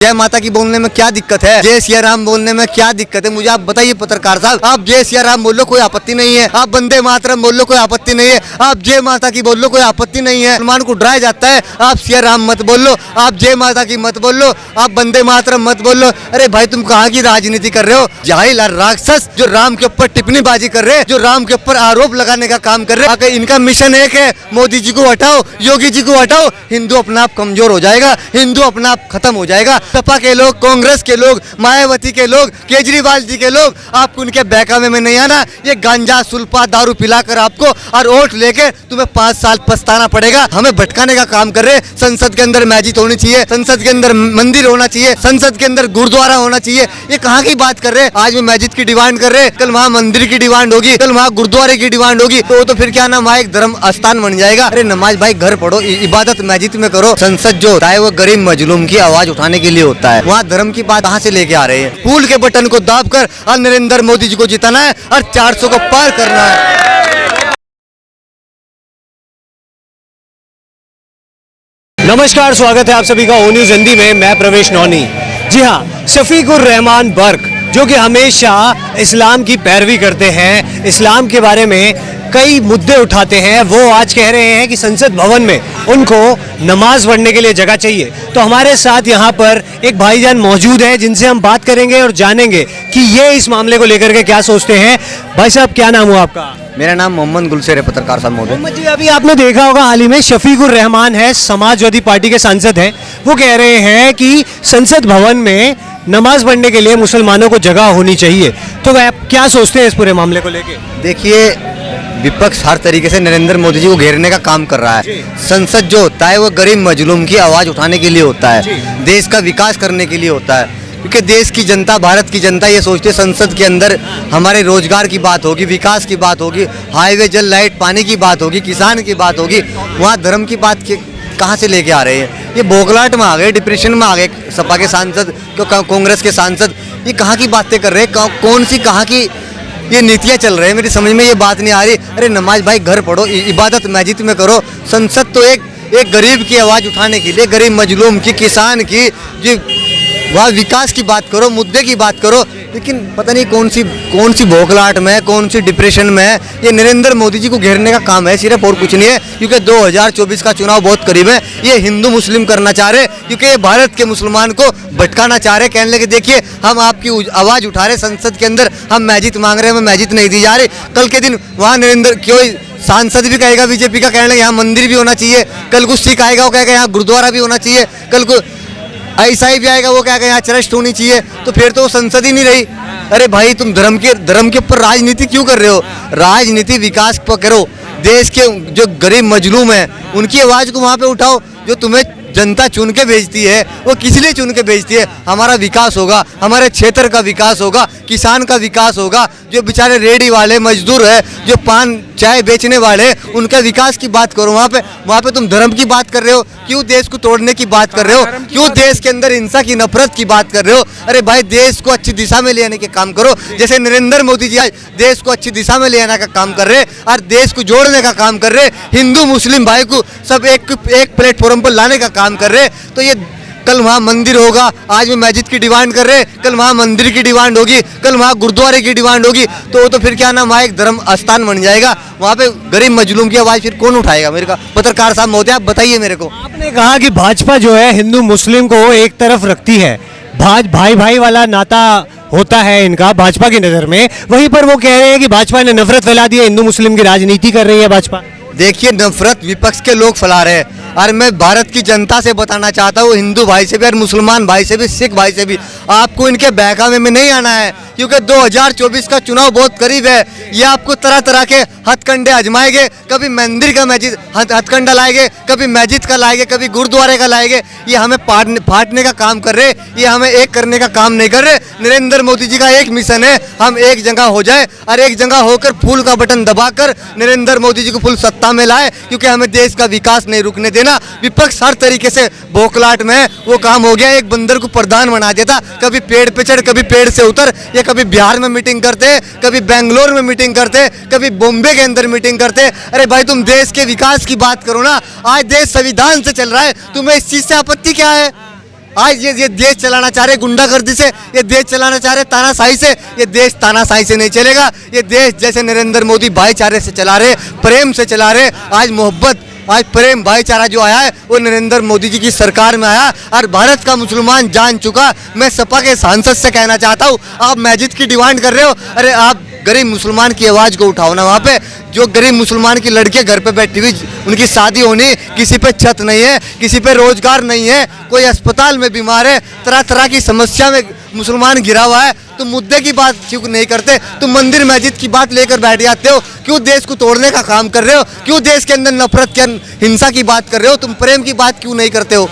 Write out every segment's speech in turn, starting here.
जय माता की बोलने में क्या दिक्कत है? जय सिया राम बोलने में क्या दिक्कत है? मुझे आप बताइए पत्रकार साहब। आप जय सिया राम बोल लो, कोई आपत्ति नहीं है। आप वंदे मातरम बोल लो, कोई आपत्ति नहीं है। आप जय माता की बोल लो, कोई आपत्ति नहीं है। मुसलमान को डराया जाता है, आप सिया राम मत बोल लो, आप जय माता की मत बोल लो, आप वंदे मातरम मत बोल लो। अरे भाई तुम कहाँ की राजनीति कर रहे हो? जाहिल राक्षस जो राम के ऊपर टिप्पणी बाजी कर रहे हैं, जो राम के ऊपर आरोप लगाने का काम कर रहे हैं। इनका मिशन एक है, मोदी जी को हटाओ, योगी जी को हटाओ, हिंदू अपना आप कमजोर हो जाएगा, हिंदू अपना आप खत्म हो जाएगा। सपा के लोग, कांग्रेस के लोग, मायावती के लोग, केजरीवाल जी के लोग, आपको उनके बहकावे में नहीं आना। ये गांजा सुल्फा दारू पिलाकर आपको और वोट लेके तुम्हें 5 साल पछताना पड़ेगा। हमें भटकाने का काम कर रहे हैं। संसद के अंदर मस्जिद होनी चाहिए, संसद के अंदर मंदिर होना चाहिए, संसद के अंदर गुरुद्वारा होना चाहिए। ये कहाँ की बात कर रहे हैं? आज में मस्जिद की डिमांड कर रहे हैं, कल वहाँ मंदिर की डिमांड होगी, कल वहाँ गुरुद्वारे की डिमांड होगी, तो फिर क्या ना वहाँ एक धर्म स्थान बन जाएगा। अरे नमाज भाई घर पढ़ो, इबादत मस्जिद में करो। संसद जो होता है वो गरीब मजलूम की आवाज उठाने के लिए होता है। वहाँ धर्म की बात कहाँ से लेके आ रहे हैं? फूल के बटन को दाबकर और नरेंद्र मोदी जी को जिताना है और 400 को पार करना है। नमस्कार, स्वागत है आप सभी का ओ न्यूज़ हिंदी में। मैं प्रवेश नौनी। जी हाँ, शफीकुर रहमान बर्क जो कि हमेशा इस्लाम की पैरवी करते हैं, इस्लाम के बारे में कई मुद्दे उठाते हैं, वो आज कह रहे हैं कि संसद भवन में उनको नमाज पढ़ने के लिए जगह चाहिए। तो हमारे साथ यहाँ पर एक भाईजान मौजूद है जिनसे हम बात करेंगे और जानेंगे कि ये इस मामले को लेकर के क्या सोचते हैं। भाई साहब, क्या नाम हुआ आपका? मेरा नाम मोहम्मद गुलशेर है, पत्रकार साहब महोदय। मोहम्मद जी, अभी आपने देखा होगा हाल ही में शफीकुर रहमान है, समाजवादी पार्टी के सांसद हैं, वो कह रहे हैं कि संसद भवन में नमाज पढ़ने के लिए मुसलमानों को जगह होनी चाहिए। तो आप क्या सोचते हैं इस पूरे मामले को लेके? देखिए, विपक्ष हर तरीके से नरेंद्र मोदी जी को घेरने का काम कर रहा है। संसद जो होता है वो गरीब मजलूम की आवाज उठाने के लिए होता है, देश का विकास करने के लिए होता है। क्योंकि देश की जनता, भारत की जनता ये सोचती है संसद के अंदर हमारे रोजगार की बात होगी, विकास की बात होगी, हाईवे जल लाइट पानी की बात होगी, किसान की बात होगी। वहाँ धर्म की बात कहाँ से लेके आ रहे हैं? ये बोखलाहट में आ गए, डिप्रेशन में आ गए सपा के सांसद, कांग्रेस के सांसद। ये कहाँ की बातें कर रहे हैं? कौन सी कहाँ की ये नीतियाँ चल रहे हैं? मेरी समझ में ये बात नहीं आ रही। अरे नमाज भाई घर पढ़ो, इबादत मस्जिद में करो। संसद तो एक गरीब की आवाज़ उठाने के लिए, गरीब मजलूम की, किसान की, जो वहाँ विकास की बात करो, मुद्दे की बात करो। लेकिन पता नहीं कौन सी बौखलाहट में है, कौन सी डिप्रेशन में है। ये नरेंद्र मोदी जी को घेरने का काम है सिर्फ, और कुछ नहीं है। क्योंकि 2024 का चुनाव बहुत करीब है। ये हिंदू मुस्लिम करना चाह रहे, क्योंकि ये भारत के मुसलमान को भटकाना चाह रहे। कहने लगे देखिए हम आपकी आवाज़ उठा रहे संसद के अंदर, हम मस्जिद मांग रहे हैं, हमें मस्जिद नहीं दी जा रही। कल के दिन वहाँ नरेंद्र क्यों सांसद भी कहेगा बीजेपी का, कहने लगे यहाँ मंदिर भी होना चाहिए। कल को सिख आएगा वो कहेगा यहाँ गुरुद्वारा भी होना चाहिए। कल को ईसाई भी आएगा वो कहेगा यहाँ चर्च होनी चाहिए। तो फिर तो संसद ही नहीं रही। अरे भाई तुम धर्म के ऊपर राजनीति क्यों कर रहे हो? राजनीति विकास पर करो। देश के जो गरीब मजलूम है उनकी आवाज़ को वहाँ पे उठाओ। जो तुम्हें जनता चुन के भेजती है वो किस लिए चुन के भेजती है? हमारा विकास होगा, हमारे क्षेत्र का विकास होगा, किसान का विकास होगा। जो बेचारे रेडी वाले मजदूर है, जो पान चाय बेचने वाले, उनका विकास की बात करो। वहाँ पे तुम धर्म की बात कर रहे हो। क्यों देश को तोड़ने की बात कर रहे हो? क्यों देश के अंदर हिंसा की, नफरत की बात कर रहे हो? अरे भाई देश को अच्छी दिशा में ले आने के काम करो। जैसे नरेंद्र मोदी जी आज देश को अच्छी दिशा में ले आने का काम कर रहे और देश को जोड़ने का काम कर रहे, हिंदू मुस्लिम भाई को सब एक प्लेटफॉर्म पर लाने का काम कर रहे। तो ये कल वहाँ मंदिर होगा, आज में मस्जिद की डिमांड कर रहे, कल वहाँ मंदिर की डिमांड होगी, कल वहाँ गुरुद्वारे की डिमांड होगी, तो फिर क्या ना वहाँ एक धर्म स्थान बन जाएगा। वहाँ पे गरीब मजलूम की आवाज़ फिर कौन उठाएगा? मेरे का पत्रकार साहब महोदय आप बताइए मेरे को। आपने कहा कि भाजपा जो है हिंदू मुस्लिम को एक तरफ रखती है, भाई भाई वाला नाता होता है इनका भाजपा की नज़र में। वहीं पर वो कह रहे हैं कि भाजपा ने नफरत फैला दी है, हिंदू मुस्लिम की राजनीति कर रही है भाजपा। देखिए, नफरत विपक्ष के लोग फैला रहे हैं और मैं भारत की जनता से बताना चाहता हूँ, हिंदू भाई से भी और मुसलमान भाई से भी, सिख भाई से भी, आपको इनके बहकावे में नहीं आना है। क्योंकि 2024 का चुनाव बहुत करीब है। ये आपको तरह तरह के हथकंडे आजमाएंगे। कभी मंदिर का मस्जिद हथकंडा लाएंगे, कभी मस्जिद का लाएंगे, कभी गुरुद्वारे का लाएंगे। ये हमें फाटने का काम कर रहे, ये हमें एक करने का काम नहीं कर रहे। नरेंद्र मोदी जी का एक मिशन है, हम एक जगह हो जाए और एक जगह होकर फूल का बटन दबाकर नरेंद्र मोदी जी को फुल सत्ता में लाए। क्योंकि हमें देश का विकास नहीं रुकने देना। विपक्ष हर तरीके से बौखलाहट में वो काम हो गया। एक बंदर को प्रधान बना देता, कभी पेड़ पे चढ़, कभी पेड़ से उतर। ये कभी बिहार में मीटिंग करते, कभी बेंगलोर में मीटिंग करते, कभी बॉम्बे के अंदर मीटिंग करते। अरे भाई तुम देश के विकास की बात करो ना। आज देश संविधान से चल रहा है, तुम्हें इस चीज से आपत्ति क्या है? आज ये देश चलाना चाह रहे गुंडागर्दी से, ये देश चलाना चाह रहे तानाशाही से। ये देश तानाशाही से नहीं चलेगा। ये देश जैसे नरेंद्र मोदी भाईचारे से चला रहे, प्रेम से चला रहे। आज मोहब्बत, आज प्रेम, भाईचारा जो आया है वो नरेंद्र मोदी जी की सरकार में आया और भारत का मुसलमान जान चुका। मैं सपा के सांसद से कहना चाहता हूँ, आप मस्जिद की डिमांड कर रहे हो, अरे आप गरीब मुसलमान की आवाज़ को उठाओ ना। वहाँ पे जो गरीब मुसलमान की लड़कियां घर पे बैठी हुई, उनकी शादी होनी, किसी पे छत नहीं है, किसी पे रोजगार नहीं है, कोई अस्पताल में बीमार है, तरह तरह की समस्या में मुसलमान घिरा हुआ है, तुम मुद्दे की बात क्यों नहीं करते? तुम मंदिर मस्जिद की बात लेकर बैठ जाते हो। क्यों देश को तोड़ने का काम कर रहे हो? क्यों देश के अंदर नफरत की, हिंसा की बात कर रहे हो? तुम प्रेम की बात क्यों नहीं करते हो?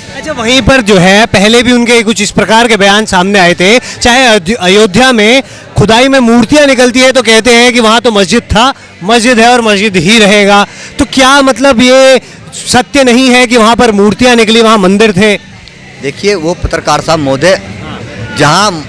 अच्छा, वहीं पर जो है पहले भी उनके कुछ इस प्रकार के बयान सामने आए थे। चाहे अयोध्या में खुदाई में मूर्तियां निकलती है तो कहते हैं कि वहां तो मस्जिद था, मस्जिद है और मस्जिद ही रहेगा। तो क्या मतलब ये सत्य नहीं है कि वहां पर मूर्तियां निकली, वहां मंदिर थे? देखिए वो पत्रकार साहब महोदय, जहाँ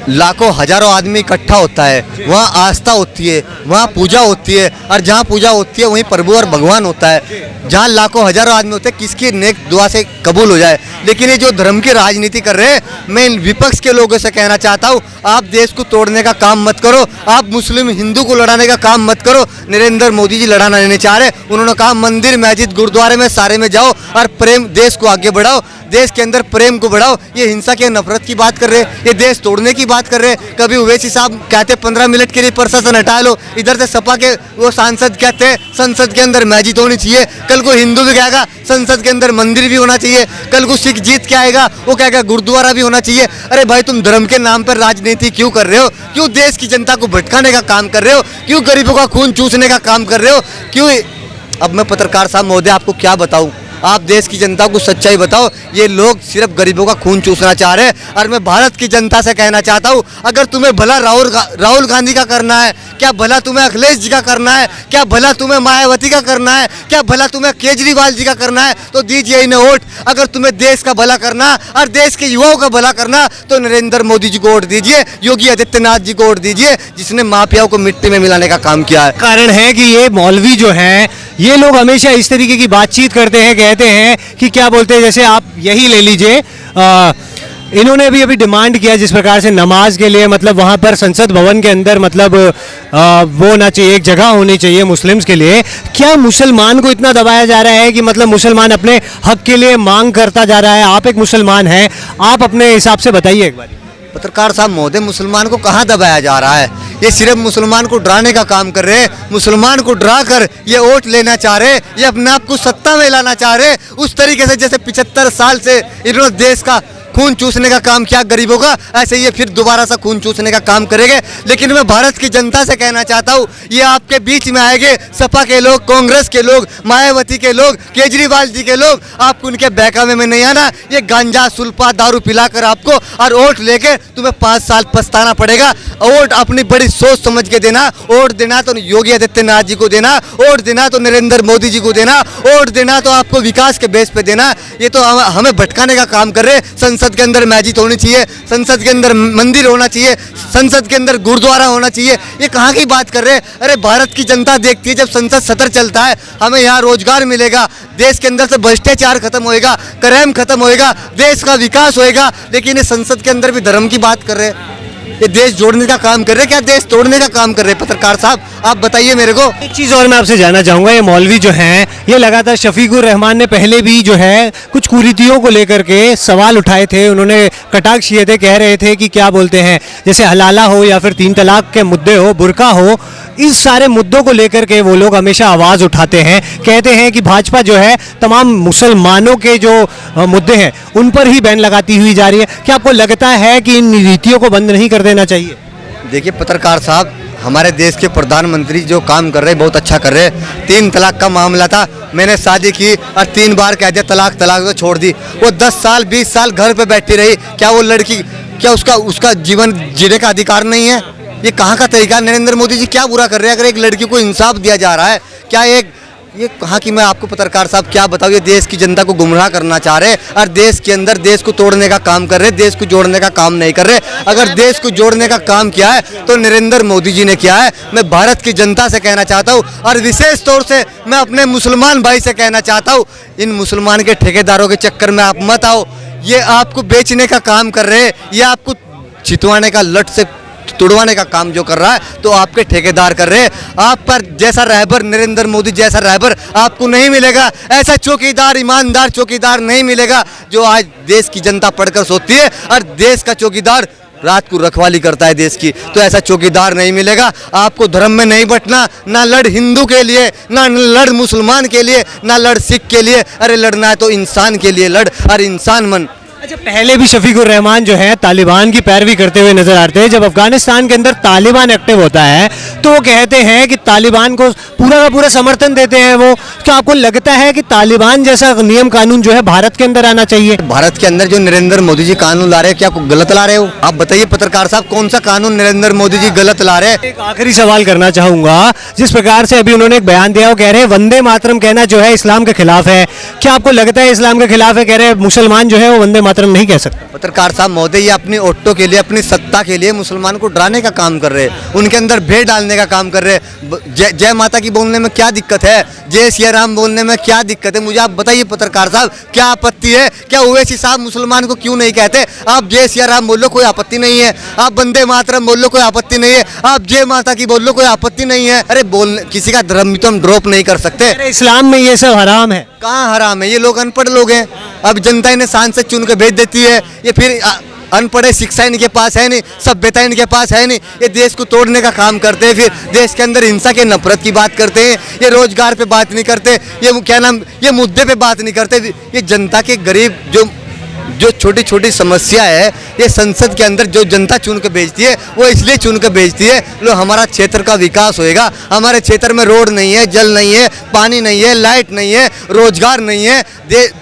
लाखों हजारों आदमी इकट्ठा होता है वहाँ आस्था होती है, वहाँ पूजा होती है, और जहाँ पूजा होती है वहीं प्रभु और भगवान होता है। जहाँ लाखों हजारों आदमी होते हैं, किसकी नेक दुआ से कबूल हो जाए। लेकिन ये जो धर्म की राजनीति कर रहे हैं, मैं इन विपक्ष के लोगों से कहना चाहता हूँ, आप देश को तोड़ने का काम मत करो, आप मुस्लिम हिंदू को लड़ाने का काम मत करो। नरेंद्र मोदी जी लड़ाना नहीं चाह रहे। उन्होंने कहा मंदिर मस्जिद गुरुद्वारे में सारे में जाओ और प्रेम, देश को आगे बढ़ाओ, देश के अंदर प्रेम को बढ़ाओ। ये हिंसा की, नफरत की बात कर रहे हैं, ये देश तोड़ने की बात कर रहे हैं। कभी ओवैसी साहब कहते 15 मिनट के लिए प्रशासन हटा लो, इधर से सपा के वो सांसद कहते हैं संसद के अंदर मस्जिद होनी चाहिए। कल को हिंदू भी कहेगा संसद के अंदर मंदिर भी होना चाहिए। कल को सिख जीत के आएगा, वो कहेगा गुरुद्वारा भी होना चाहिए। अरे भाई, तुम धर्म के नाम पर राजनीति क्यों कर रहे हो? क्यों देश की जनता को भटकाने का काम कर रहे हो? क्यों गरीबों का खून चूसने का काम कर रहे हो? क्यों? अब मैं पत्रकार साहब महोदय आपको क्या बताऊं, आप देश की जनता को सच्चाई बताओ। ये लोग सिर्फ गरीबों का खून चूसना चाह रहे हैं। और मैं भारत की जनता से कहना चाहता हूँ, अगर तुम्हें भला राहुल गांधी का करना है, क्या भला तुम्हें अखिलेश जी का करना है, क्या भला तुम्हें मायावती का करना है, क्या भला तुम्हें केजरीवाल जी का करना है, तो दीजिए इन्हें वोट। अगर तुम्हें देश का भला करना और देश के युवाओं का भला करना तो नरेंद्र मोदी जी को वोट दीजिए, योगी आदित्यनाथ जी को वोट दीजिए, जिसने माफियाओं को मिट्टी में मिलाने का काम किया है। कारण है कि ये मौलवी जो हैं, ये लोग हमेशा इस तरीके की बातचीत करते हैं, कहते हैं कि क्या बोलते हैं, जैसे आप यही ले लीजिए, इन्होंने भी अभी डिमांड किया जिस प्रकार से नमाज के लिए, मतलब वहाँ पर संसद भवन के अंदर मतलब वो होना चाहिए, एक जगह होनी चाहिए मुस्लिम्स के लिए। क्या मुसलमान को इतना दबाया जा रहा है कि मतलब मुसलमान अपने हक के लिए मांग करता जा रहा है? आप एक मुसलमान हैं, आप अपने हिसाब से बताइए एक बार। पत्रकार साहब महोदय, मुसलमान को कहाँ दबाया जा रहा है? ये सिर्फ मुसलमान को डराने का काम कर रहे हैं। मुसलमान को डरा कर ये वोट लेना चाह रहे, ये अपने आप को सत्ता में लाना चाह रहे, उस तरीके से जैसे 75 साल से इन्होंने देश का खून चूसने का काम किया गरीबों का, ऐसे ये फिर दोबारा से खून चूसने का काम करेंगे। लेकिन मैं भारत की जनता से कहना चाहता हूँ, ये आपके बीच में आएंगे सपा के लोग, कांग्रेस के लोग, मायावती के लोग, केजरीवाल जी के लोग, आपको उनके बहकावे में नहीं आना। ये गांजा सुल्फा दारू पिलाकर आपको और वोट लेके तुम्हें 5 साल पछताना पड़ेगा। वोट अपनी बड़ी सोच समझ के देना। वोट देना तो योगी आदित्यनाथ जी को देना, वोट देना तो नरेंद्र मोदी जी को देना, वोट देना तो आपको विकास के बेस पे देना। ये तो हमें भटकाने का काम कर रहे। संसद के अंदर मस्जिद होनी चाहिए, संसद के अंदर मंदिर होना चाहिए, संसद के अंदर गुरुद्वारा होना चाहिए, ये कहाँ की बात कर रहे हैं? अरे भारत की जनता देखती है, जब संसद सत्र चलता है हमें यहाँ रोजगार मिलेगा, देश के अंदर से भ्रष्टाचार खत्म होएगा, क्राइम खत्म होएगा, देश का विकास होएगा। लेकिन ये संसद के अंदर भी धर्म की बात कर रहे हैं। ये देश जोड़ने का काम कर रहे हैं, क्या देश तोड़ने का काम कर रहे हैं? पत्रकार साहब आप बताइए मेरे को। एक चीज़ और मैं आपसे जानना चाहूँगा, ये मौलवी जो हैं, ये लगातार शफीकुर रहमान ने पहले भी जो है कुछ कुरीतियों को लेकर के सवाल उठाए थे, उन्होंने कटाक्ष किए थे, कह रहे थे कि क्या बोलते हैं, जैसे हलाला हो या फिर 3 तलाक के मुद्दे हो, बुर्का हो, इस सारे मुद्दों को लेकर के वो लोग हमेशा आवाज़ उठाते हैं। कहते हैं कि भाजपा जो है तमाम मुसलमानों के जो मुद्दे हैं उन पर ही बैन लगाती हुई जा रही है। क्या आपको लगता है कि इन नीतियों को बंद नहीं कर देना चाहिए? देखिए पत्रकार साहब, हमारे देश के प्रधानमंत्री जो काम कर रहे हैं बहुत अच्छा कर रहे हैं। 3 तलाक का मामला था, मैंने शादी की और 3 बार कह दिया तलाक तलाक तो छोड़ दी। वो 10 साल 20 साल घर पे बैठी रही, क्या वो लड़की, क्या उसका जीवन जीने का अधिकार नहीं है? ये कहाँ का तरीका? नरेंद्र मोदी जी क्या बुरा कर रहे हैं? अगर एक लड़की को इंसाफ दिया जा रहा है, क्या ये कहाँ की, मैं आपको पत्रकार साहब क्या बताऊँ, ये देश की जनता को गुमराह करना चाह रहे हैं और देश के अंदर देश को तोड़ने का काम कर रहे हैं, देश को जोड़ने का काम नहीं कर रहे। अगर देश को जोड़ने का काम किया है तो नरेंद्र मोदी जी ने किया है। मैं भारत की जनता से कहना चाहता हूँ और विशेष तौर से मैं अपने मुसलमान भाई से कहना चाहता हूँ, इन मुसलमान के ठेकेदारों के चक्कर में आप मत आओ। ये आपको बेचने का काम कर रहे हैं, ये आपको चितवाने का, लट से तुड़वाने का काम जो कर रहा है, तो आपके ठेकेदार कर रहे हैं। आप पर जैसा रहबर, नरेंद्र मोदी जैसा रहबर आपको नहीं मिलेगा। ऐसा चौकीदार, ईमानदार चौकीदार नहीं मिलेगा जो आज देश की जनता पढ़कर सोती है और देश का चौकीदार रात को रखवाली करता है देश की। तो ऐसा चौकीदार नहीं मिलेगा। आपको धर्म में नहीं बंटना, ना लड़ हिंदू के लिए, ना लड़ मुसलमान के लिए, ना लड़ सिख के लिए। अरे लड़ना है तो इंसान के लिए लड़, और इंसान मन। अच्छा, पहले भी शफीकुर रहमान जो है तालिबान की पैरवी करते हुए नजर आते हैं। जब अफगानिस्तान के अंदर तालिबान एक्टिव होता है तो वो कहते हैं कि तालिबान को पूरा का पूरा समर्थन देते हैं वो। क्या आपको लगता है कि तालिबान जैसा नियम कानून जो है भारत के अंदर आना चाहिए? भारत के अंदर जो नरेंद्र मोदी जी कानून ला रहे हैं, क्या गलत ला रहे हो? आप बताइए पत्रकार साहब, कौन सा कानून नरेंद्र मोदी जी गलत ला रहे हैं? एक आखिरी सवाल करना चाहूंगा। जिस प्रकार से अभी उन्होंने एक बयान दिया, वो कह रहे हैं वंदे मातरम कहना जो है इस्लाम के खिलाफ है। क्या आपको लगता है इस्लाम के खिलाफ है? कह रहे हैं मुसलमान जो है वो वंदे मातरम नहीं कह सकता। पत्रकार साहब महोदय, ये अपनी ऑटो के लिए, अपनी सत्ता के लिए मुसलमान को डराने का काम कर रहे हैं, उनके अंदर भेड़ डालने का काम कर रहे हैं। जय माता की बोलने में क्या दिक्कत है? जय सिया राम बोलने में क्या दिक्कत है? मुझे आप बताइए पत्रकार साहब, क्या आपत्ति है? क्या ओवैसी साहब मुसलमान को क्यों नहीं कहते? आप जय सिया राम बोल लो, कोई आपत्ति नहीं है। आप वंदे मातरम बोल लो, कोई आपत्ति नहीं है। आप जय माता की बोल लो, कोई आपत्ति नहीं है। अरे बोलने, किसी का धर्म भी तो हम ड्रॉप नहीं कर सकते। अरे इस्लाम में ये सब हराम है। कहाँ हराम है? ये लोग अनपढ़ लोग हैं। अब जनता इन्हें सांसद चुन के भेज देती है। ये फिर अनपढ़े, शिक्षा इनके पास है नहीं, सभ्यता इनके पास है नहीं। ये देश को तोड़ने का काम करते हैं, फिर देश के अंदर हिंसा के, नफरत की बात करते हैं। ये रोजगार पे बात नहीं करते, ये क्या नाम, ये मुद्दे पे बात नहीं करते। ये जनता के गरीब जो छोटी छोटी समस्या है, ये संसद के अंदर जो जनता चुन के भेजती है, वो इसलिए चुन के भेजती है लो हमारा क्षेत्र का विकास होएगा। हमारे क्षेत्र में रोड नहीं है, जल नहीं है, पानी नहीं है, लाइट नहीं है, रोजगार नहीं है,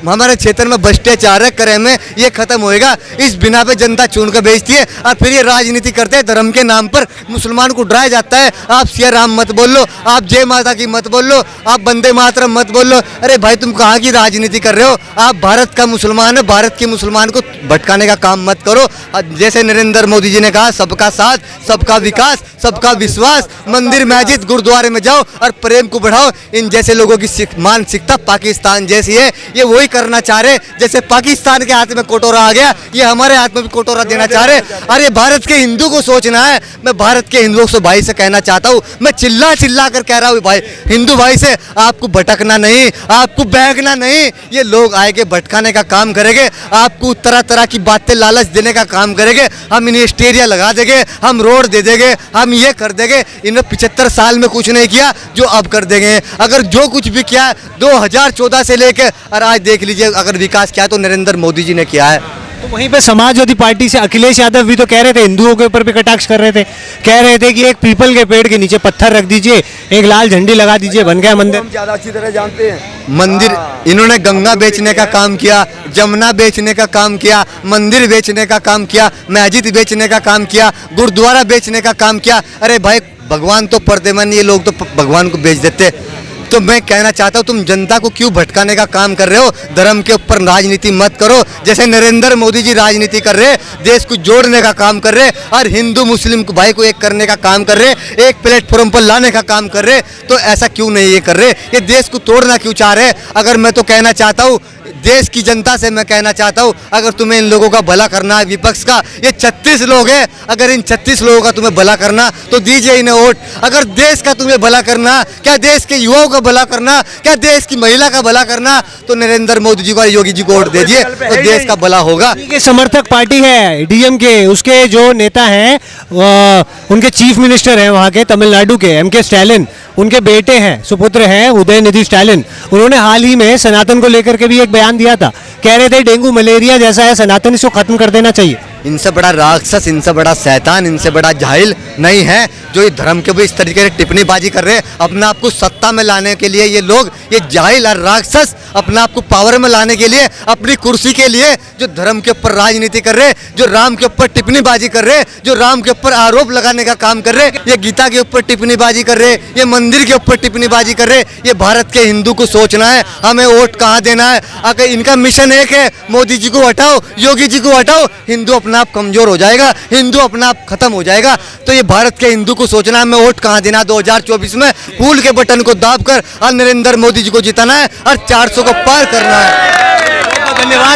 हमारे क्षेत्र में भ्रष्टाचार है, करे में ये खत्म होएगा। इस बिना पे जनता चुन के भेजती है और फिर ये राजनीति करते हैं। धर्म के नाम पर मुसलमान को डराया जाता है। आप सिया राम मत बोल लो, आप जय माता की मत बोल लो, आप वंदे मातरम मत बोल लो। अरे भाई, तुम कहाँ की राजनीति कर रहे हो? आप भारत का मुसलमान है, भारत के मुसलमान को भटकाने का काम मत करो। जैसे नरेंद्र मोदी जी ने कहा, सबका साथ, सबका विकास, सबका विश्वास। मंदिर, मस्जिद, गुरुद्वारे में जाओ और प्रेम को बढ़ाओ। इन जैसे लोगों की मानसिकता पाकिस्तान जैसी है। ये वही करना चाह रहे, जैसे पाकिस्तान के हाथ में कोटोरा आ गया, ये हमारे हाथ में भी कोटोरा देना चाह रहे। अरे भारत के हिंदू को सोचना है। मैं भारत के हिंदुओं से भाई से कहना चाहता हूँ, मैं चिल्ला चिल्ला कर कह रहा हूँ भाई, हिंदू भाई से, आपको भटकना नहीं, आपको बहकना नहीं। ये लोग आएंगे, भटकाने का काम करेंगे, आपको तरह तरह की बातें लालच देने का काम करेंगे। हम इन्हें स्टेरिया लगा देंगे, हम रोड दे देंगे, हम ये कर देंगे। इन्होंने 75 साल में कुछ नहीं किया जो अब कर देंगे। अगर जो कुछ भी किया 2014 से लेकर और आज देख लीजिए, अगर विकास किया तो नरेंद्र मोदी जी ने किया है। तो वहीं पे समाजवादी पार्टी से अखिलेश यादव भी तो कह रहे थे, हिंदुओं के ऊपर भी कटाक्ष कर रहे थे। कह रहे थे कि एक पीपल के पेड़ के नीचे पत्थर रख दीजिए, एक लाल झंडी लगा dीजिए, बन गया मंदिर। हम ज्यादा अच्छी तरह जानते हैं। मंदिर, इन्होंने गंगा बेचने का काम किया, जमुना बेचने का काम किया, मंदिर बेचने का काम किया, मस्जिद बेचने का काम किया, गुरुद्वारा बेचने का काम किया। अरे भाई, भगवान तो पर्दे में, ये लोग तो भगवान को बेच देते। तो मैं कहना चाहता हूँ, तुम जनता को क्यों भटकाने का काम कर रहे हो? धर्म के ऊपर राजनीति मत करो। जैसे नरेंद्र मोदी जी राजनीति कर रहे, देश को जोड़ने का काम कर रहे और हिंदू मुस्लिम भाई को एक करने का काम कर रहे, एक प्लेटफॉर्म पर लाने का काम कर रहे, तो ऐसा क्यों नहीं ये कर रहे? ये देश को तोड़ना क्यों चाह रहे? अगर मैं तो कहना चाहता हूँ, देश की जनता से मैं कहना चाहता हूँ, अगर तुम्हें इन लोगों का भला करना है, विपक्ष का, ये 36 लोग हैं, अगर इन 36 लोगों का तुम्हें भला करना तो दीजिए इन्हें वोट। अगर देश का तुम्हें भला करना, क्या देश के युवाओं का भला करना, क्या देश की महिला का भला करना, तो नरेंद्र मोदी जी को, योगी जी को वोट दीजिए, तो देश का भला होगा। के समर्थक पार्टी है डीएमके, उसके जो नेता हैं, उनके चीफ मिनिस्टर हैं वहाँ के तमिलनाडु के, एमके स्टालिन, उनके बेटे हैं, सुपुत्र हैं उदयनिधि स्टालिन। उन्होंने हाल ही में सनातन को लेकर के भी एक बयान दिया था। कह रहे थे डेंगू मलेरिया जैसा है, सनातन इसको खत्म कर देना चाहिए। इनसे बड़ा राक्षस, इनसे बड़ा शैतान, इनसे बड़ा जाहिल नहीं है जो ये धर्म के भी इस तरीके से टिप्पणीबाजी कर रहे हैं अपने आप को सत्ता में लाने के लिए। ये लोग, ये जाहिल और राक्षस अपने आप को पावर में लाने के लिए, अपनी कुर्सी के लिए, जो धर्म के ऊपर राजनीति कर रहे, जो राम के ऊपर टिप्पणीबाजी कर रहे, जो राम के ऊपर आरोप लगाने का काम कर रहे, ये गीता के ऊपर टिप्पणीबाजी कर रहे, ये मंदिर के ऊपर टिप्पणीबाजी कर रहे। ये भारत के हिंदू को सोचना है, हमें वोट कहाँ देना है। अगर इनका मिशन एक है, मोदी जी को हटाओ, योगी जी को हटाओ, हिंदू अपना आप कमजोर हो जाएगा, हिंदू अपना आप खत्म हो जाएगा। तो ये भारत के हिंदू को सोचना है, हमें वोट कहाँ देना 2024 में। फूल के बटन को दाबकर और नरेंद्र मोदी जी को जिताना है और 400 को पार करना है। धन्यवाद।